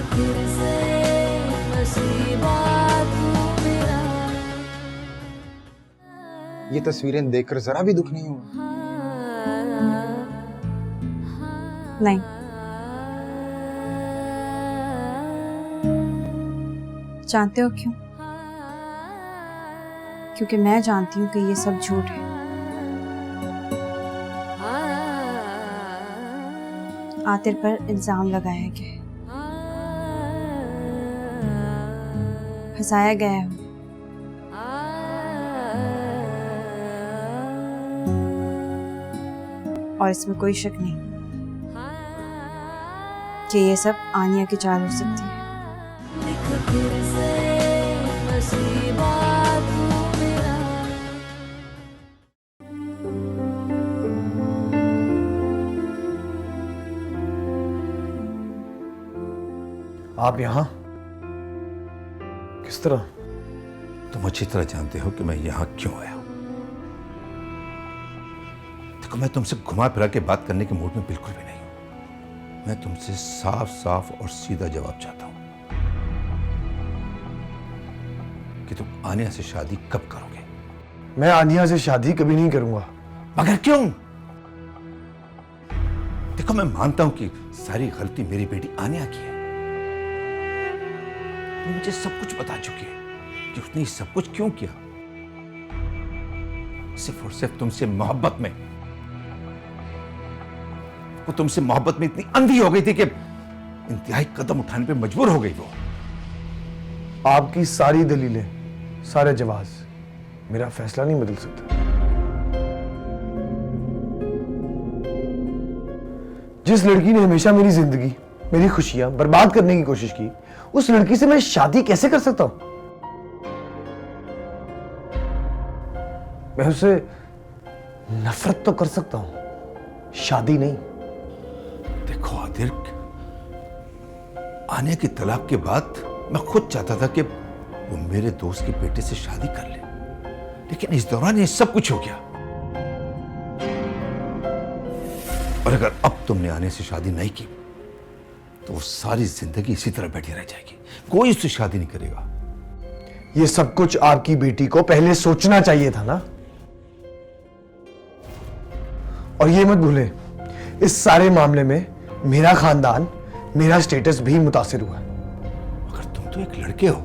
फिर से नसीबा तू मेरा। ये तस्वीरें देखकर जरा भी दुख नहीं हुआ? नहीं। जानते हो क्यों? क्योंकि मैं जानती हूँ कि ये सब झूठ है। आतिर पर इल्जाम लगाया गया है, फंसाया गया है। और इसमें कोई शक नहीं कि ये सब आनिया की चाल हो सकती है। फिर से नसीबा तू मेरा। आप यहाँ किस तरह? तुम अच्छी तरह जानते हो कि मैं यहां क्यों आया हूं। देखो, मैं तुमसे घुमा फिरा के बात करने के मूड में बिल्कुल भी नहीं हूं। मैं तुमसे साफ साफ और सीधा जवाब चाहता हूं कि तुम आनिया से शादी कब करोगे? मैं आनिया से शादी कभी नहीं करूंगा। मगर क्यों? देखो, मैं मानता हूं कि सारी गलती मेरी बेटी आनिया की है। वो मुझे सब कुछ बता चुकी है कि उसने ये सब कुछ क्यों किया। सिर्फ और सिर्फ तुमसे मोहब्बत में। वो तुमसे मोहब्बत में इतनी अंधी हो गई थी कि इंतहाई कदम उठाने पे मजबूर हो गई वो। आपकी सारी दलीलें, सारे जवाब मेरा फैसला नहीं बदल सकता। जिस लड़की ने हमेशा मेरी जिंदगी, मेरी खुशियां बर्बाद करने की कोशिश की, उस लड़की से मैं शादी कैसे कर सकता हूं? मैं उससे नफरत तो कर सकता हूं, शादी नहीं। देखो आदिर, आने की तलाक के बाद मैं खुद चाहता था कि वो मेरे दोस्त के बेटे से शादी कर ले, लेकिन इस दौरान ये सब कुछ हो गया। और अगर अब तुमने आने से शादी नहीं की तो वो सारी जिंदगी इसी तरह बैठी रह जाएगी, कोई उससे शादी नहीं करेगा। ये सब कुछ आपकी बेटी को पहले सोचना चाहिए था ना। और ये मत भूलें, इस सारे मामले में मेरा खानदान, मेरा स्टेटस भी मुतासिर हुआ है। मगर तुम तो एक लड़के हो,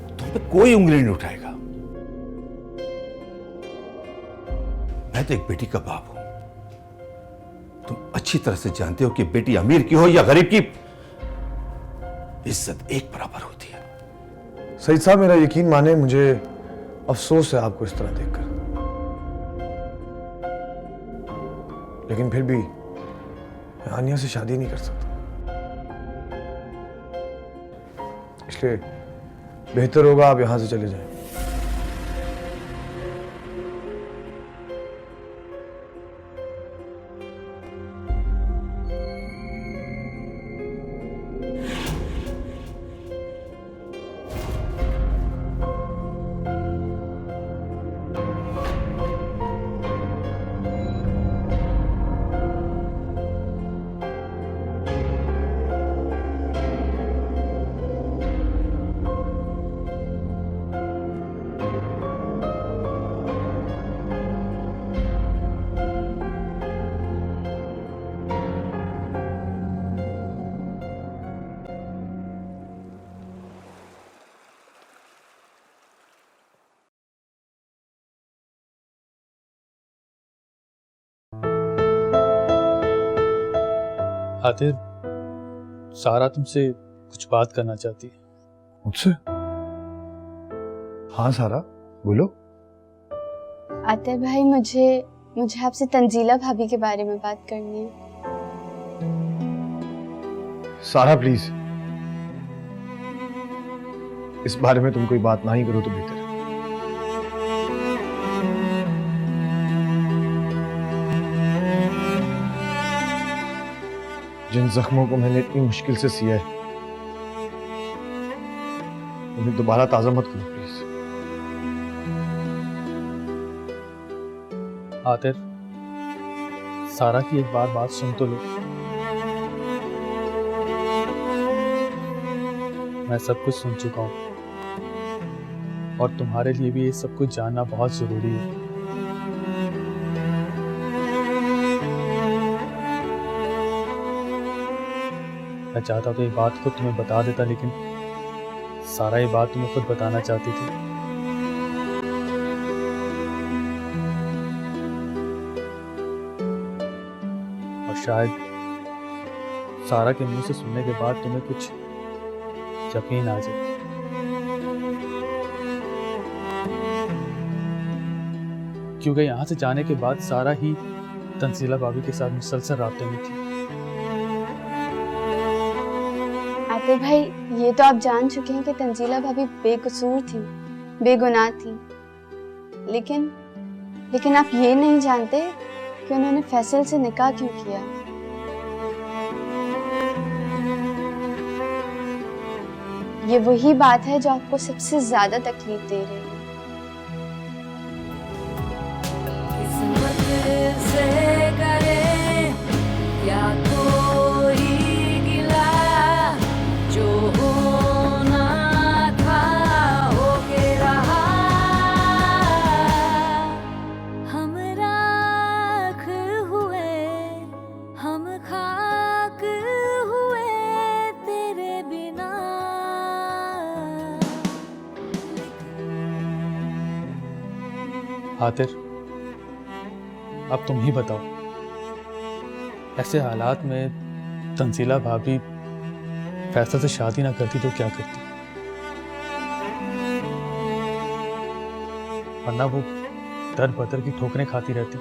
तुम पे कोई उंगली नहीं उठाएगा। मैं तो एक बेटी का बाप हूं। तुम अच्छी तरह से जानते हो कि बेटी अमीर की हो या गरीब की, इज्जत एक बराबर होती है। सईद साहब, मेरा यकीन माने, मुझे अफसोस है आपको इस तरह देखकर, लेकिन फिर भी मैं आनिया से शादी नहीं कर सकता। इसलिए बेहतर होगा आप यहां से चले जाएं। आतिर, सारा तुमसे कुछ बात करना चाहती है। मुझसे? हाँ सारा, बोलो। आतिर भाई, मुझे आपसे तंजीला भाभी के बारे में बात करनी है। सारा प्लीज, इस बारे में तुम कोई बात ना ही करो तो बेहतर है। जिन जख्मों को मैंने इतनी मुश्किल से सिया है, उन्हें दोबारा ताजा मत करो प्लीज। आतिर, सारा की एक बार बात सुन तो लो। मैं सब कुछ सुन चुका हूँ और तुम्हारे लिए भी ये सब कुछ जानना बहुत जरूरी है। मैं चाहता तो ये बात को तुम्हें बता देता, लेकिन सारा ये बात तुम्हें खुद बताना चाहती थी। और शायद सारा के मुंह से सुनने के बाद तुम्हें कुछ यकीन आ जाए। क्योंकि यहाँ से जाने के बाद सारा ही तंजीला भाभी के साथ मुसलसल राब्ते में थी। आतिफ भाई, ये तो आप जान चुके हैं कि तंजीला भाभी बेकसूर थी, बेगुनाह थी, लेकिन आप ये नहीं जानते कि उन्होंने फैसल से निकाह क्यों किया। ये वही बात है जो आपको सबसे ज्यादा तकलीफ दे रही है। किस्मत से करे क्या कोई गिला, जो होना था हो के रहा। हम राख हुए, हम खाक हुए तेरे बिना। आतिर, अब तुम ही बताओ, ऐसे हालात में तंजीला भाभी फैसल से शादी ना करती तो क्या करती? वरना वो दर बदर की ठोकरें खाती रहती।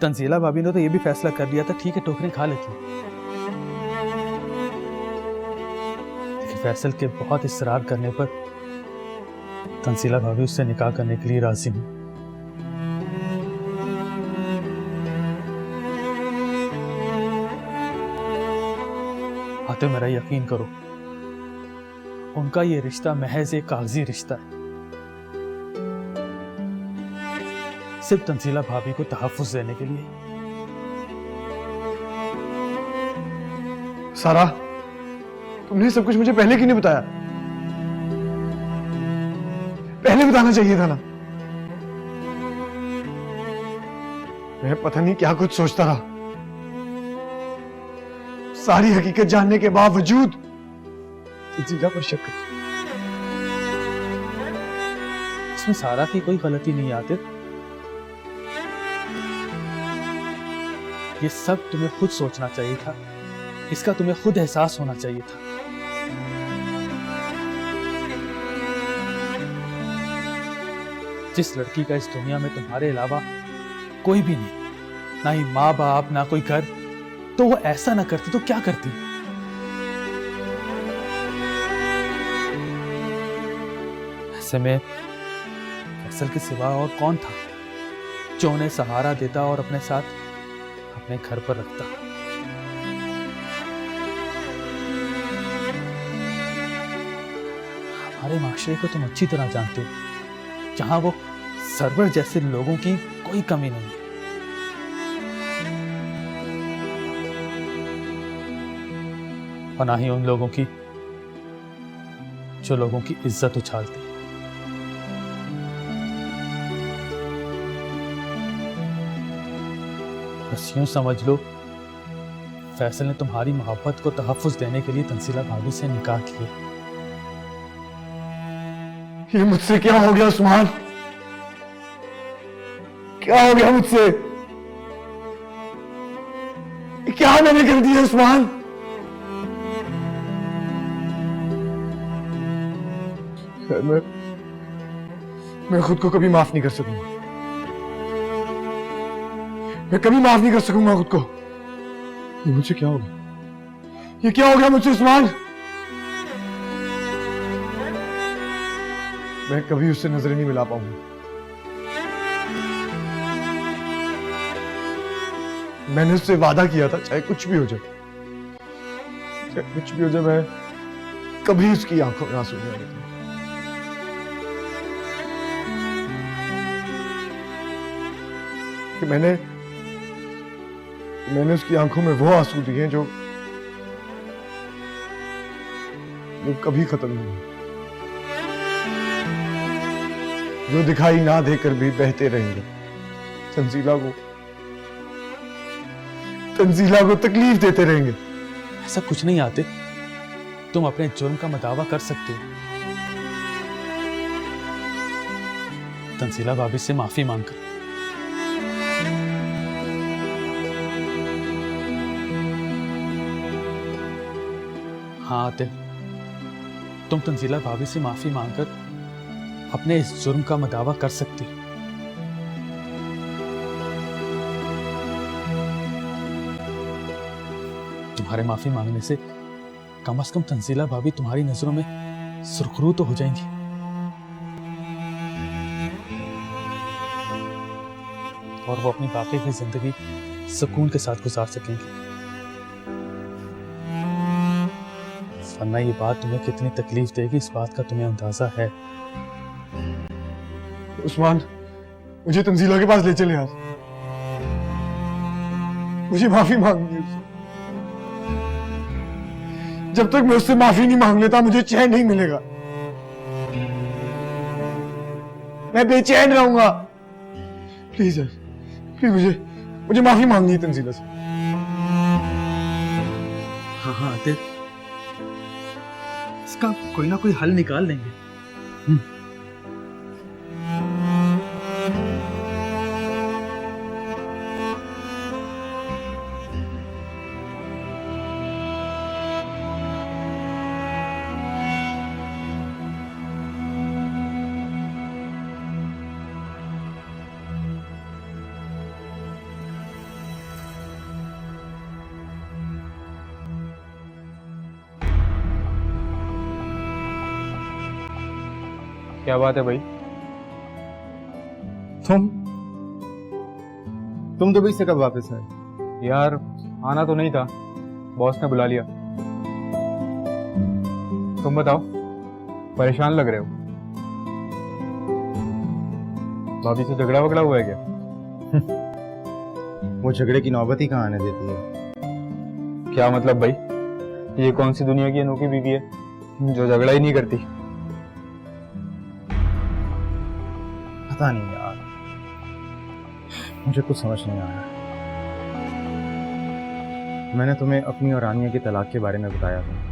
तंजीला भाभी ने तो ये भी फैसला कर लिया था, ठीक है ठोकरें खा लेती, लेकिन फैसल के बहुत इसरार करने पर तंजीला भाभी उससे निकाह करने के लिए राजी हुई। आते मेरा यकीन करो, उनका ये रिश्ता महज एक कागजी रिश्ता है, सिर्फ तंजीला भाभी को तहफ्फुज़ देने के लिए। सारा, तुमने सब कुछ मुझे पहले क्यों नहीं बताया? पहले बताना चाहिए था ना। मैं पता नहीं क्या कुछ सोचता रहा। सारी हकीकत जानने के बावजूद तंजीला पर शक करता। इसमें सारा की कोई गलती नहीं आती। ये सब तुम्हें खुद सोचना चाहिए था, इसका तुम्हें खुद एहसास होना चाहिए था। जिस लड़की का इस दुनिया में तुम्हारे अलावा कोई भी नहीं, ना ही माँ बाप ना कोई घर, तो वो ऐसा ना करती तो क्या करती? ऐसे में फैसल के सिवा और कौन था जो उन्हें सहारा देता और अपने साथ अपने घर पर रखता? हमारे माशरे को तुम अच्छी तरह जानते हो, जहां वो सरवर जैसे लोगों की कोई कमी नहीं है। और ना ही उन लोगों की जो लोगों की इज्जत उछालते। बस यूं समझ लो, फैसल ने तुम्हारी मोहब्बत को तहफ्फुज़ देने के लिए तंजीला भाभी से निकाह किया। ये मुझसे क्या हो गया उस्मान? क्या हो गया मुझसे? क्या मैंने कर दिया उस्मान? मैं खुद को कभी माफ नहीं कर सकूंगा। मैं कभी माफ नहीं कर सकूंगा खुद को। ये मुझसे क्या हो गया? ये क्या हो गया मुझसे उस्मान? मैं कभी उससे नजरें नहीं मिला पाऊंगा। मैंने उससे वादा किया था, चाहे कुछ भी हो जाए, मैं कभी उसकी आंखों में आंसू नहीं आने दूंगा। कि मैंने उसकी आंखों में वो आंसू दिए जो वो कभी खत्म नहीं होंगे, जो दिखाई ना देकर भी बहते रहेंगे। तंजीला को तकलीफ देते रहेंगे। ऐसा कुछ नहीं आते, तुम अपने जुर्म का मदावा कर सकते हो। तंजीला भाभी से माफी मांगकर। हाँ आते, तुम तंजीला भाभी से माफी मांगकर अपने इस जुर्म का मदावा कर सकती हो। तुम्हारे माफी मांगने से कम से कम तंजीला भाभी तुम्हारी नजरों में सुरखरू तो हो जाएंगी। और वो अपनी बाकी की जिंदगी सुकून के साथ गुजार सकेंगी। वरना ये बात तुम्हें कितनी तकलीफ देगी, इस बात का तुम्हें अंदाजा है। उस्मान, मुझे तंजीला के पास ले चले यार, मुझे माफी मांगनी है उससे। जब तक मैं उससे माफी नहीं मांग लेता मुझे चैन नहीं मिलेगा, मैं बेचैन रहूंगा। प्लीज यार, प्लीज मुझे माफी मांगनी है तंजीला से। हाँ हाँ आते, इसका कोई ना कोई हल निकाल लेंगे। क्या बात है भाई? तुम दुबई से कब वापस आए? यार आना तो नहीं था, बॉस ने बुला लिया। तुम बताओ, परेशान लग रहे हो। भाभी से झगड़ा वगड़ा हुआ है क्या? वो झगड़े की नौबत ही कहाँ आने देती है। क्या मतलब भाई? ये कौन सी दुनिया की अनोखी बीवी है जो झगड़ा ही नहीं करती? पता नहीं यार, मुझे कुछ समझ नहीं आ रहा। मैंने तुम्हें अपनी और आनिया के तलाक के बारे में बताया था।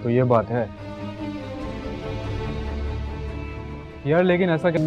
तो ये बात है यार, लेकिन ऐसा क्या?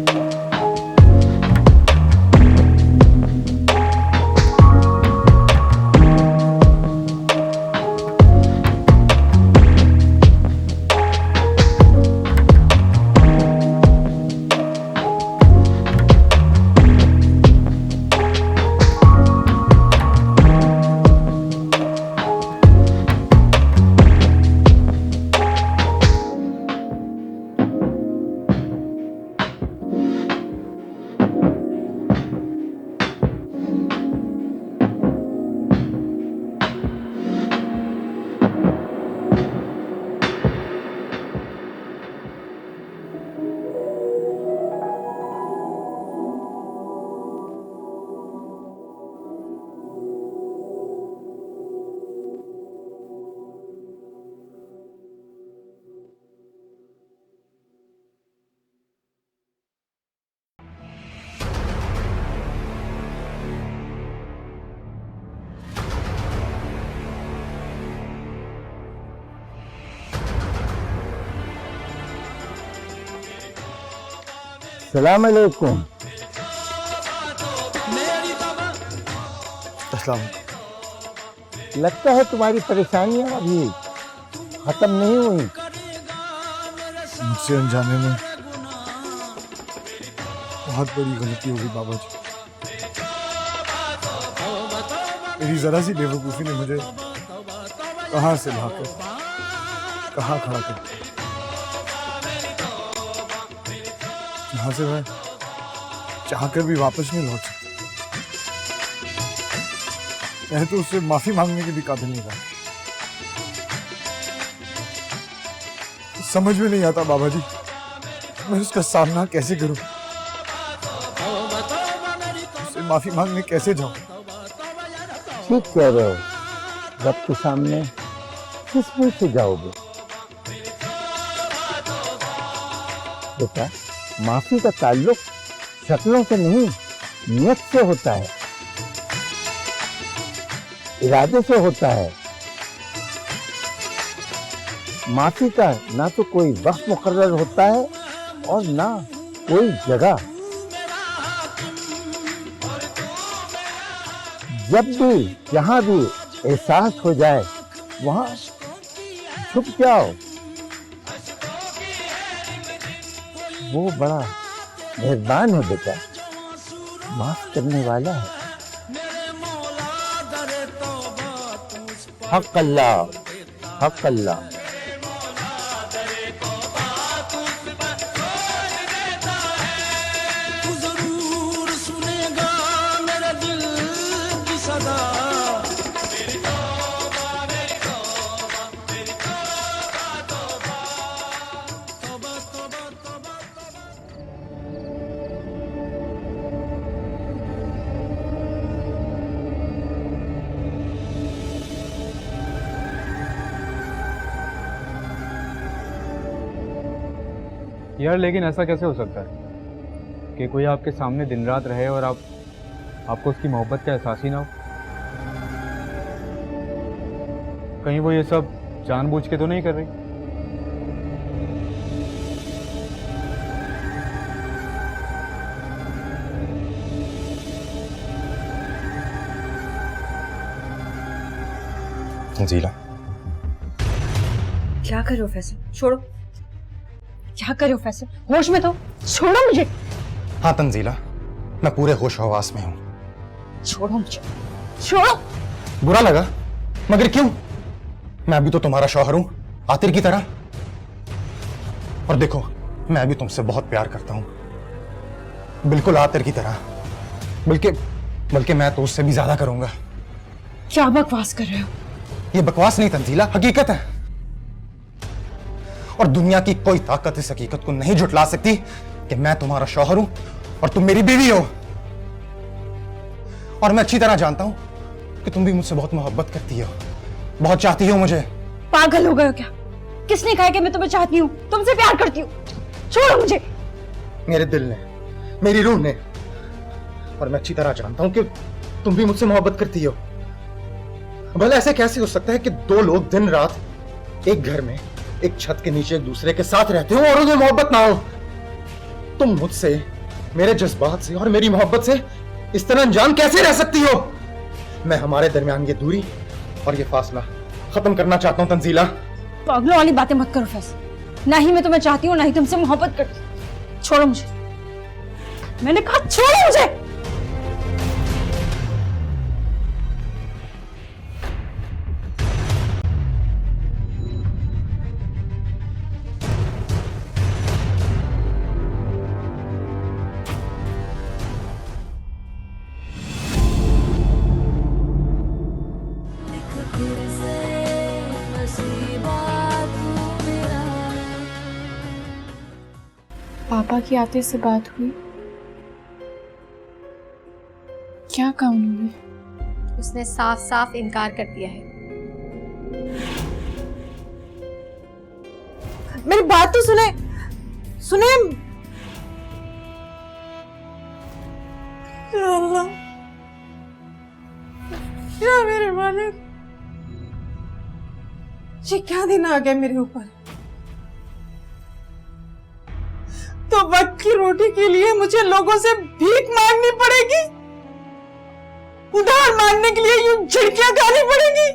सलाम अलैकुम। अस्सलाम। लगता है तुम्हारी परेशानियां अभी खत्म नहीं हुई। मुझसे अनजाने में बहुत बड़ी गलती होगी बाबा जी। मेरी जरा सी बेवकूफी ने मुझे कहां से लाकर कहां खड़ा कर दिया, जहां से मैं चाहकर भी वापस नहीं लौट सकता। मैं तो उससे माफी मांगने के भी काबिल नहीं रहा। समझ में नहीं आता बाबा जी, मैं उसका सामना कैसे करूं, उससे माफी मांगने कैसे जाऊं। ठीक कह रहे हो, रब के सामने किस मुंह से जाओगे? बेटा, माफी का ताल्लुक शक्लों से नहीं, नियत से होता है, इरादे से होता है। माफी का ना तो कोई वक्त मुकर्रर होता है और ना कोई जगह। जब भी जहां भी एहसास हो जाए वहां छुप जाओ। वो बड़ा मेहरबान है बेटा, माफ करने वाला है। हक अल्लाह, हक अल्लाह। यार लेकिन ऐसा कैसे हो सकता है कि कोई आपके सामने दिन रात रहे और आपको उसकी मोहब्बत का एहसास ही ना हो? कहीं वो ये सब जानबूझ के तो नहीं कर रही? तंजीला, क्या कर रहे हो फैसल? छोड़ो। क्या कर रहे हो फैसल? होश में तो छोड़ो मुझे। हाँ तंजीला, मैं पूरे होश हवास में हूँ। छोड़ो मुझे, छोड़ो। बुरा लगा? मगर क्यों? मैं भी तो तुम्हारा शौहर हूँ, आतिर की तरह। और देखो, मैं भी तुमसे बहुत प्यार करता हूँ, बिल्कुल आतिर की तरह। बल्कि मैं तो उससे भी ज्यादा करूंगा। क्या बकवास कर रहे हो? ये बकवास नहीं तंजीला, हकीकत है। और दुनिया की कोई ताकत इस हकीकत को नहीं झुठला सकती कि मैं तुम्हारा शौहर हूं और तुम मेरी बीवी हो। और मैं अच्छी तरह जानता हूं कि तुम भी मुझसे बहुत मोहब्बत करती हो, बहुत चाहती हो मुझे। पागल हो गए हो क्या? किसने कहा कि मैं तुम्हें चाहती हूँ, तुमसे प्यार करती हूँ? छोड़ो मुझे। मेरे दिल ने, मेरी रूह ने, और मैं अच्छी तरह जानता हूं कि तुम भी मुझसे मोहब्बत करती हो। भला ऐसे कैसे हो सकता है कि दो लोग दिन रात एक घर में, एक छत के नीचे एक दूसरे के साथ रहते हो और उन्हें मोहब्बत ना हो? तुम मुझसे, मेरे जज्बात से और मेरी मोहब्बत से इस तरह अनजान कैसे रह सकती हो? मैं हमारे दरमियान ये दूरी और ये फासला खत्म करना चाहता हूं तंजीला। पागलों वाली बातें मत करो फैसल। ना ही मैं तुम्हें चाहती हूँ, ना ही तुमसे मोहब्बत करती हूँ। छोड़ो मुझे, मैंने कहा छोड़ो मुझे। पापा की आते से बात हुई? क्या कहा उन्होंने? उसने साफ साफ इनकार कर दिया है। मेरी बात तो सुने, सुने। या अल्लाह, या मेरे मालिक, ये क्या दिन आ गया मेरे ऊपर। तो वक्त की रोटी के लिए मुझे लोगों से भीख मांगनी पड़ेगी, उधार मांगने के लिए यूं झिड़कियां खानी पड़ेगी।